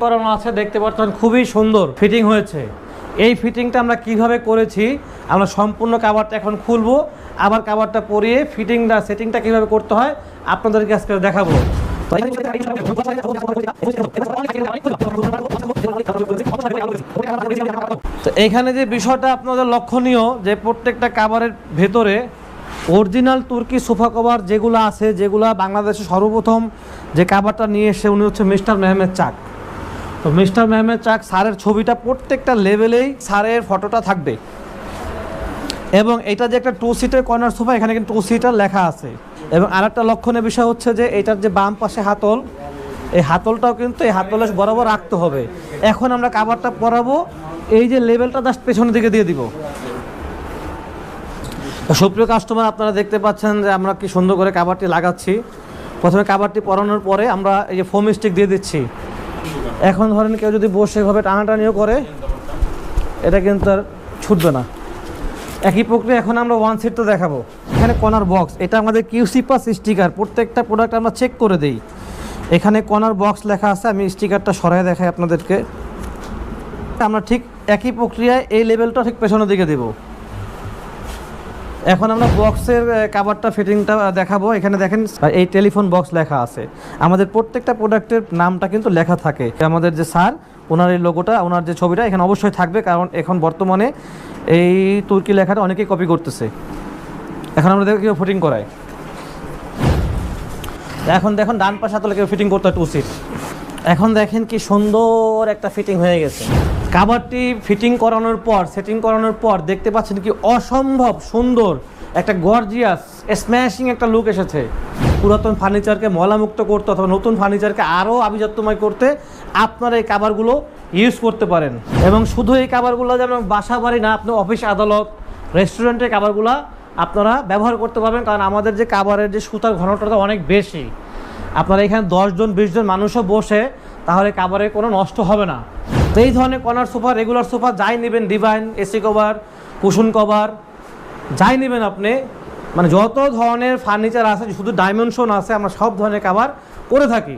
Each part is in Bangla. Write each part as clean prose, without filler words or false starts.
করানো আছে, দেখতে পাচ্ছেন খুবই সুন্দর ফিটিং হয়েছে। এই ফিটিংটা আমরা কিভাবে করেছি, আমরা সম্পূর্ণ কাভারটা এখন খুলবো, আবার কাভারটা পরিয়ে ফিটিংটা সেটিংটা কিভাবে করতে হয় আপনাদেরকে আজকে দেখাবো। তো এখানে যে বিষয়টা আপনাদের লক্ষণীয়, যে প্রত্যেকটা কাভারের ভেতরে অরিজিনাল তুর্কি সোফা কভার যেগুলো আছে, যেগুলো বাংলাদেশে সর্বপ্রথম যে কাভারটা নিয়ে এসে উনি হচ্ছে মিস্টার মেহমেদ চাক। তো মিস্টার মেহমেদ চাক স্যারের ছবিটা প্রত্যেকটা লেভেলেই স্যারের ফটোটা থাকবে, এবং এটা যে একটা 2 সিটের কর্নার সোফা, এখানে কিন্তু 2 সিটার লেখা আছে। এবং আরেকটা লক্ষণীয় বিষয় হচ্ছে যে এটার যে বাম পাশে হাতল, এই হাতলটাও কিন্তু এই হাতলের বরাবর রাখতে হবে। এখন আমরা কাভারটা পরাবো, এই যে লেভেলটা জাস্ট পেছনের দিকে দিয়ে দিব। সুপ্রিয় কাস্টমার, আপনারা দেখতে পাচ্ছেন যে আমরা কি সুন্দর করে কাভারটি লাগাচ্ছি। প্রথমে কাভারটি পরানোর পরে আমরা এই যে ফোম স্টিক দিয়ে দিচ্ছি। এখন ধরেন কেউ যদি বসে এভাবে টানাটানিও করে, এটা কিন্তু আর ছুটবে না। একই প্রক্রিয়া এখন আমরা 1 সিট তো দেখাবো। এখানে কর্নার বক্স, এটা আমাদের কিউসি পাস স্টিকার, প্রত্যেকটা প্রোডাক্ট আমরা চেক করে দিই। এখানে কর্নার বক্স লেখা আছে, আমি স্টিকারটা সরাই দেখাই আপনাদেরকে। আমরা ঠিক একই প্রক্রিয়ায় এই লেভেলটা ঠিক পেছনের দিকে দেব। এখন আমরা বক্সের কাভারটা ফিটিংটা দেখাবো। এখানে দেখেন এই টেলিফোন বক্স লেখা আছে। আমাদের প্রত্যেকটা প্রোডাক্টের নামটা কিন্তু লেখা থাকে। আমাদের যে স্যার, ওনার এই লোগোটা, ওনার যে ছবিটা এখানে অবশ্যই থাকবে, কারণ এখন বর্তমানে এই তুর্কি লেখাটা অনেকেই কপি করতেছে। এখন আমরা দেখো কেউ ফিটিং করায়। এখন দেখুন ডান পাশে হাতলে কেউ ফিটিং করতে হয় 2 সিট। এখন দেখেন কি সুন্দর একটা ফিটিং হয়ে গেছে। কাভারটি ফিটিং করানোর পর, সেটিং করানোর পর দেখতে পাচ্ছেন কি অসম্ভব সুন্দর একটা গর্জিয়াস স্ম্যাশিং একটা লুক এসেছে। পুরাতন ফার্নিচারকে ময়লামুক্ত করতে অথবা নতুন ফার্নিচারকে আরও আভিজাত্যময় করতে আপনারা এই কাভারগুলো ইউজ করতে পারেন। এবং শুধু এই কাভারগুলো যেমন বাসা বাড়ি না, আপনি অফিস আদালত রেস্টুরেন্টের কাভারগুলো আপনারা ব্যবহার করতে পারবেন, কারণ আমাদের যে কাভারের যে সুতার ঘনত্বটা অনেক বেশি। আপনারা এখানে 10 জন 20 জন মানুষও বসে, তাহলে কাভারের কোনো নষ্ট হবে না। তো এই ধরনের কর্নার সোফা, রেগুলার সোফা যাই নেবেন, divine, AC cover, cushion cover যাই নেবেন আপনি, মানে যত ধরনের ফার্নিচার আছে, শুধু ডাইমেনশন আছে, আমরা সব ধরনের কাভার করে থাকি।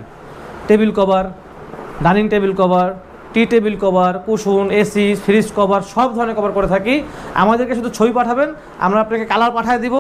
Table cover, dining table cover, tea table cover, cushion, AC, fridge cover, সব ধরনের কভার করে থাকি। আমাদেরকে শুধু ছবি পাঠাবেন, আমরা আপনাকে কালার পাঠিয়ে দিব।